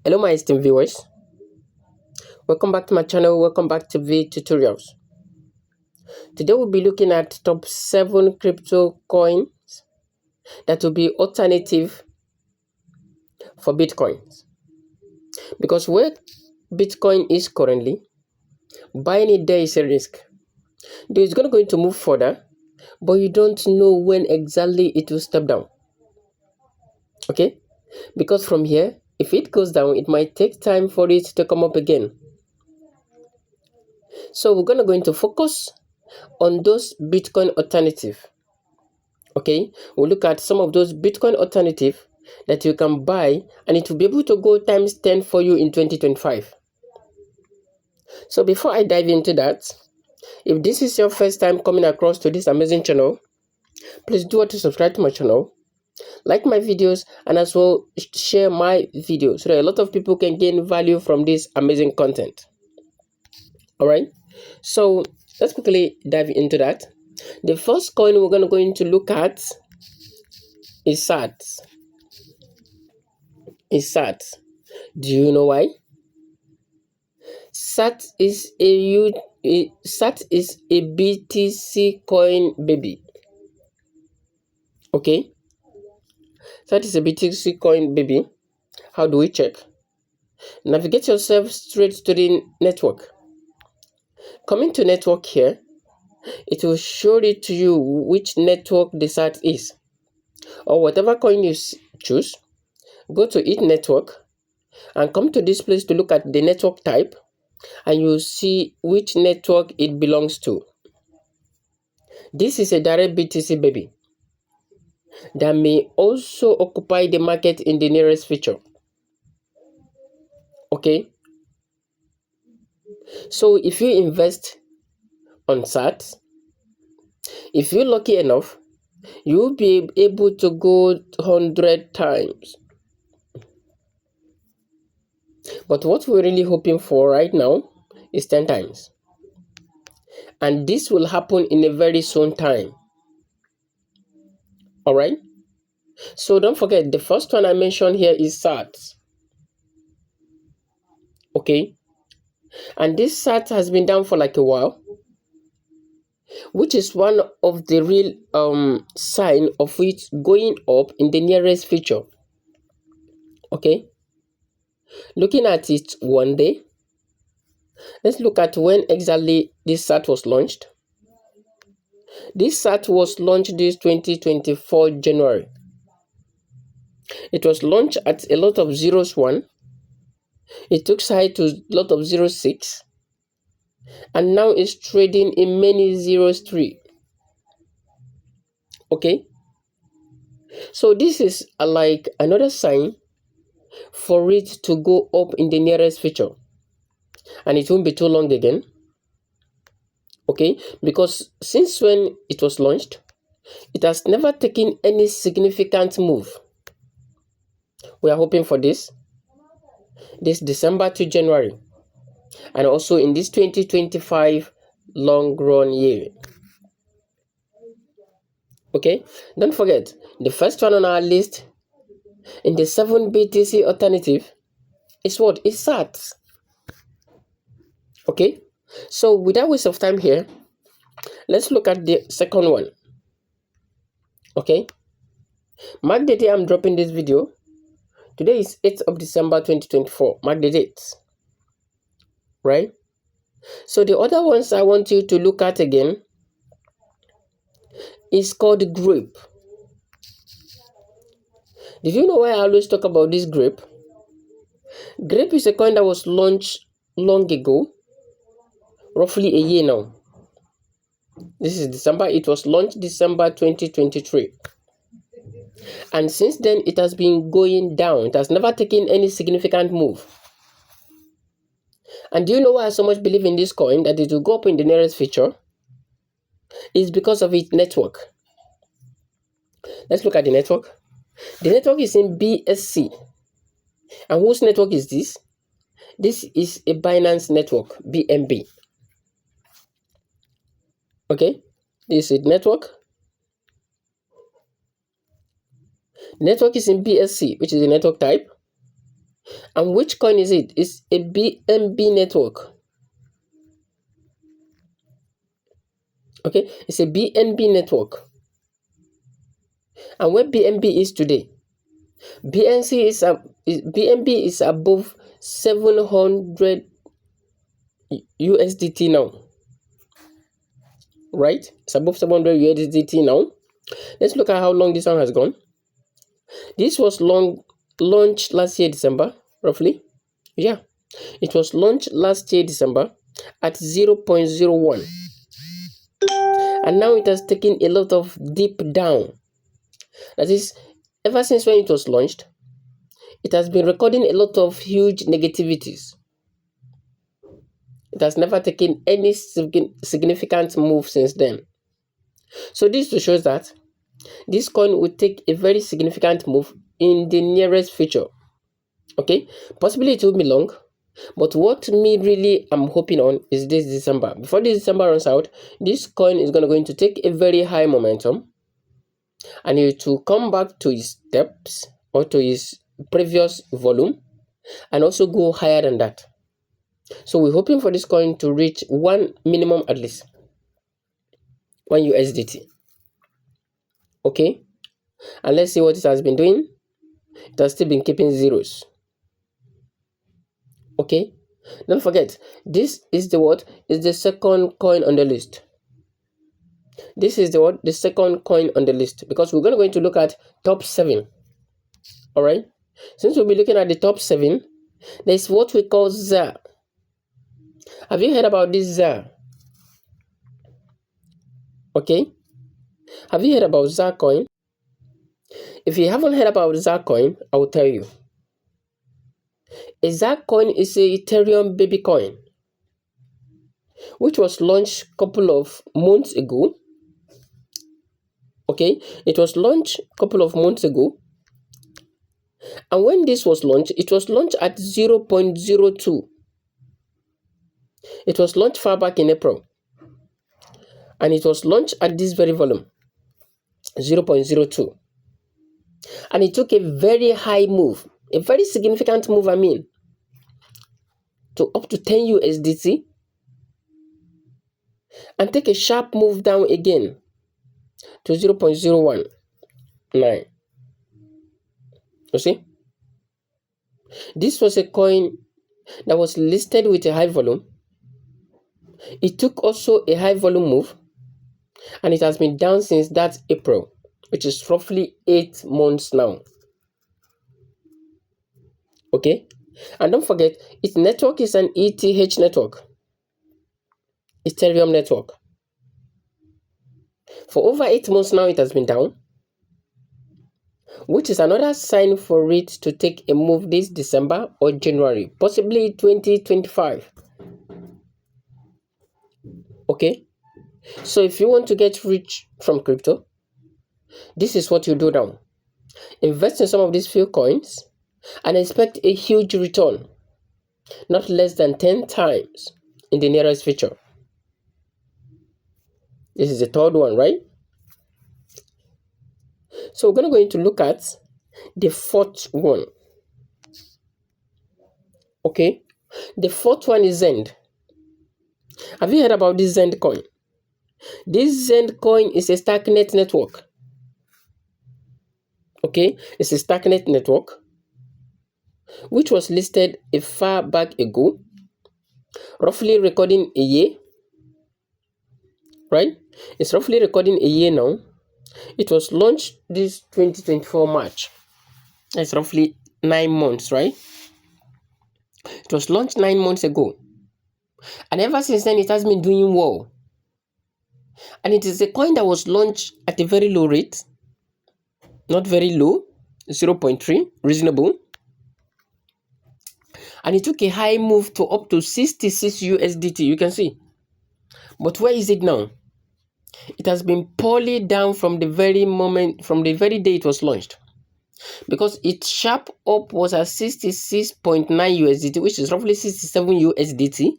Hello my esteemed viewers, welcome back to my channel, welcome back to V Tutorials. Today we'll be looking at top 7 crypto coins that will be alternative for Bitcoin. Because where Bitcoin is currently, buying it there is a risk. Though it's going to move further, but you don't know when exactly it will step down. Okay? Because from here, if it goes down, it might take time for it to come up again. So we're going to focus on those Bitcoin alternative. Okay, we'll look at some of those Bitcoin alternative that you can buy, and it will be able to go times 10 for you in 2025. So before I dive into that, if this is your first time coming across to this amazing channel, please do want to subscribe to my channel, like my videos, and as well share my videos so that a lot of people can gain value from this amazing content. All right, so let's quickly dive into that. The first coin we're going to look at is SAT. Do you know why? SAT is a BTC coin baby. Okay, SAT is a BTC coin baby. How do we check? Navigate yourself straight to the network. Coming to network here, it will show it to you which network the SAT is, or whatever coin you choose. Go to each network and come to this place to look at the network type, and you see which network it belongs to. This is a direct BTC baby that may also occupy the market in the nearest future. Okay, so if you invest on SAT, if you're lucky enough, you'll be able to go 100 times. But what we're really hoping for right now is 10 times. And this will happen in a very soon time. Alright? So don't forget, the first one I mentioned here is SAT. Okay? And this SAT has been down for like a while, which is one of the real sign of it going up in the nearest future. Okay? Looking at it one day, let's look at when exactly this SAT was launched. This SAT was launched this 2024 January. It was launched at a lot of 01. It took side to a lot of 06. And now it's trading in many 03. Okay? So this is like another sign for it to go up in the nearest future. And it won't be too long again. Okay? Because since when it was launched, it has never taken any significant move. We are hoping for this December to January, and also in this 2025 long run year. Okay, don't forget, the first one on our list in the 7 BTC alternative is what? Is SAT. Okay, so without waste of time here, let's look at the second one. Okay, mark the day I'm dropping this video. Today is 8th of December 2024. Mark the date. Right? So the other ones I want you to look at again is called Grape. Did you know why I always talk about this Grape? Grape is a coin that was launched long ago, roughly a year now. This is December. It was launched December 2023. And since then, it has been going down. It has never taken any significant move. And do you know why I so much believe in this coin, that it will go up in the nearest future? It's because of its network. Let's look at the network. The network is in BSC. And whose network is this? This is a Binance network, BNB. Okay, this is network. The network is in BSC, which is the network type. And which coin is it? It's a BNB network. Okay, it's a BNB network. And where BNB is today, BNB is above 700 USDT now. Right? It's above 700 USDT now. Let's look at how long this one has gone. This was launched last year December, roughly. Yeah, it was launched last year December at 0.01, and now it has taken a lot of dip down. That is, ever since when it was launched, it has been recording a lot of huge negativities. It has never taken any significant move since then. So this shows that this coin will take a very significant move in the nearest future. Okay, possibly it will be long, but what me really am hoping on is this December. Before this December runs out, this coin is going to take a very high momentum, and it will come back to its depths or to its previous volume, and also go higher than that. So we're hoping for this coin to reach one minimum, at least 1 USDT. Okay, and let's see what it has been doing. It has still been keeping zeros. Okay, don't forget, this is the second coin on the list. This is the second coin on the list, because we're going to look at top 7. All right, since we'll be looking at the top 7, there's what we call ZAR. Have you heard about this ZAR? Okay, have you heard about ZAR coin? If you haven't heard about ZAR coin, I will tell you. A ZAR coin is a Ethereum baby coin, which was launched a couple of months ago. Okay, it was launched a couple of months ago, and when this was launched, it was launched at 0.02. It was launched far back in April, and it was launched at this very volume, 0.02, and it took a very high move, a very significant move, to up to 10 USDT, and take a sharp move down again to 0.019. You see, this was a coin that was listed with a high volume. It took also a high volume move, and it has been down since that April, which is roughly 8 months now. Okay, and don't forget, its network is an ETH network, Ethereum network. For over 8 months now, it has been down, which is another sign for it to take a move this December or January, possibly 2025. Okay, so if you want to get rich from crypto, this is what you do now. Invest in some of these few coins and expect a huge return, not less than 10 times in the nearest future. This is the third one, right? So we're going to look at the fourth one. Okay, the fourth one is Zend. Have you heard about this Zend coin? This Zend coin is a Starknet network. Okay, it's a Starknet network, which was listed a far back ago, roughly recording a year. Right? It's roughly recording a year now. It was launched this 2024 March. That's roughly 9 months, right? It was launched 9 months ago. And ever since then, it has been doing well. And it is a coin that was launched at a very low rate. Not very low, 0.3, reasonable. And it took a high move to up to 66 USDT, you can see. But where is it now? It has been poorly down from the very day it was launched. Because its sharp up was at 66.9 USDT, which is roughly 67 USDT.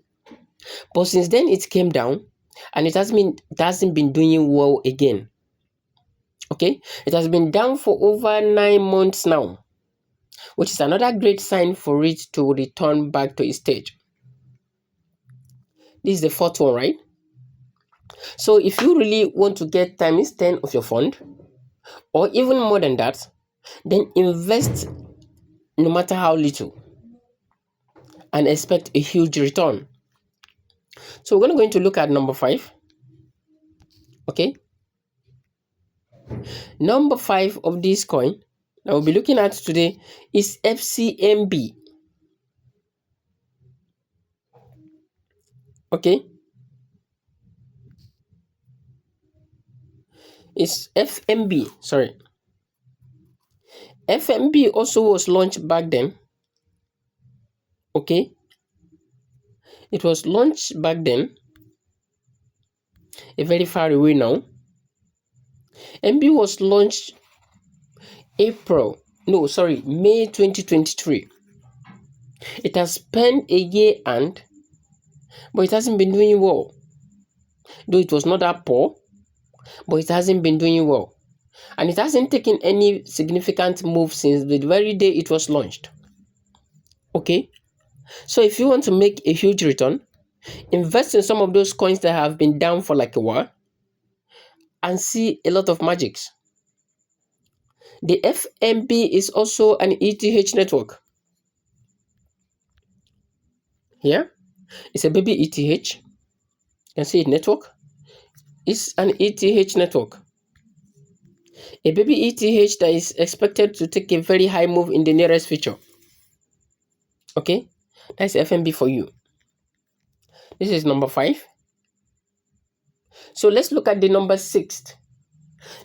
But since then, it came down, and it hasn't been doing well again. Okay, it has been down for over 9 months now, which is another great sign for it to return back to its stage. This is the fourth one, right? So if you really want to get times 10 of your fund, or even more than that, then invest no matter how little and expect a huge return. So we're going to look at number 5. Okay. Number 5 of this coin that we'll be looking at today is FCMB. Okay. It's FMB. Sorry. FMB also was launched back then. Okay. It was launched back then. A very far away now. MB was launched May 2023. It has spent a year but it hasn't been doing well. Though it was not that poor, but it hasn't been doing well. And it hasn't taken any significant move since the very day it was launched. Okay? So if you want to make a huge return, invest in some of those coins that have been down for like a while and see a lot of magics. The FMB is also an ETH network. Here, it's a baby ETH. You can see it network. It's an ETH network. A baby ETH that is expected to take a very high move in the nearest future. Okay, that's FMB for you. This is number 5. So let's look at the number 6.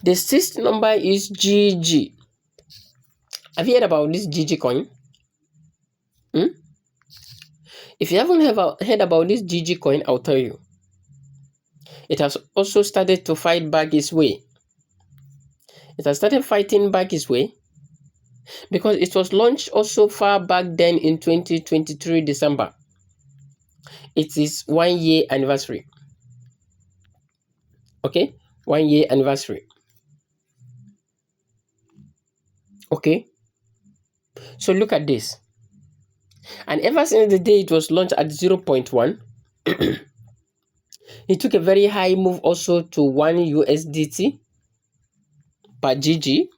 The 6th number is GG. Have you heard about this GG coin? If you haven't heard about this GG coin, I'll tell you. It has also started to fight back its way. It has started fighting back its way because it was launched also far back then in 2023 December. It is 1 year anniversary. Okay, 1 year anniversary. Okay, so look at this. And ever since the day it was launched at 0.1, it took a very high move also to 1 USDT per GG.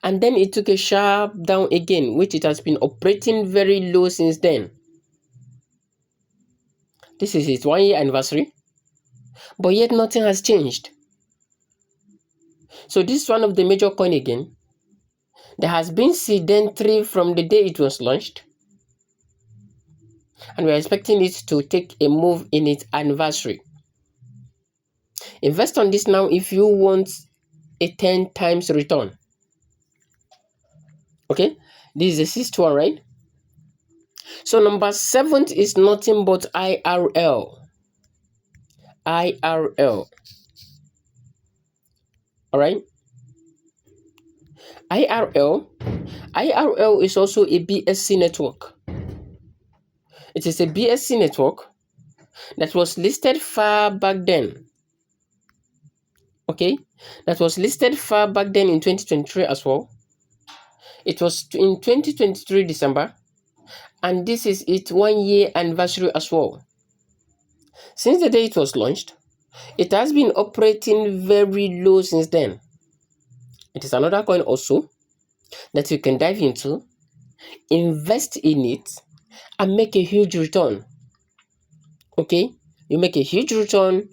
And then it took a sharp down again, which it has been operating very low since then. This is its 1 year anniversary, but yet nothing has changed. So this is one of the major coin again. There has been sedentary from the day it was launched, and we're expecting it to take a move in its anniversary. Invest on this now if you want a 10 times return. Okay, this is the 6th one, right? So number 7 is nothing but IRL. IRL. All right. IRL is also a BSC network. It is a BSC network that was listed far back then. Okay, that was listed far back then in 2023 as well. It was in 2023 December, and this is its 1 year anniversary as well. Since the day it was launched, it has been operating very low since then. It is another coin also that you can dive into, invest in it, and make a huge return. Okay, you make a huge return.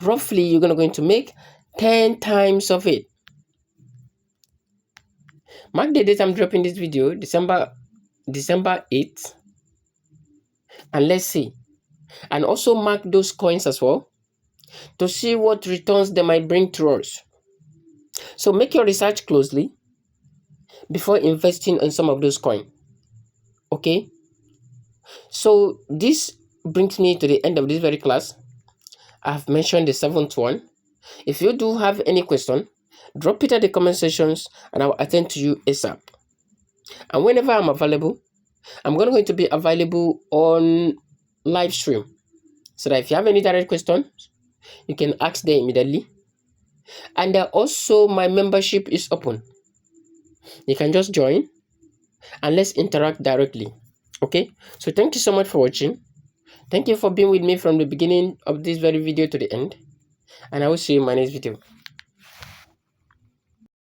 Roughly, you're going to make 10 times of it. Mark the date I'm dropping this video, December 8th, and let's see. And also mark those coins as well to see what returns they might bring to us. So make your research closely before investing in some of those coins. Okay, so this brings me to the end of this very class. I have mentioned the 7th one. If you do have any question, drop it at the comment sections and I'll attend to you ASAP. And whenever I'm available, I'm going to be available on live stream, so that if you have any direct questions, you can ask them immediately. And also my membership is open. You can just join and let's interact directly. Okay, so thank you so much for watching. Thank you for being with me from the beginning of this very video to the end, and I will see you in my next video.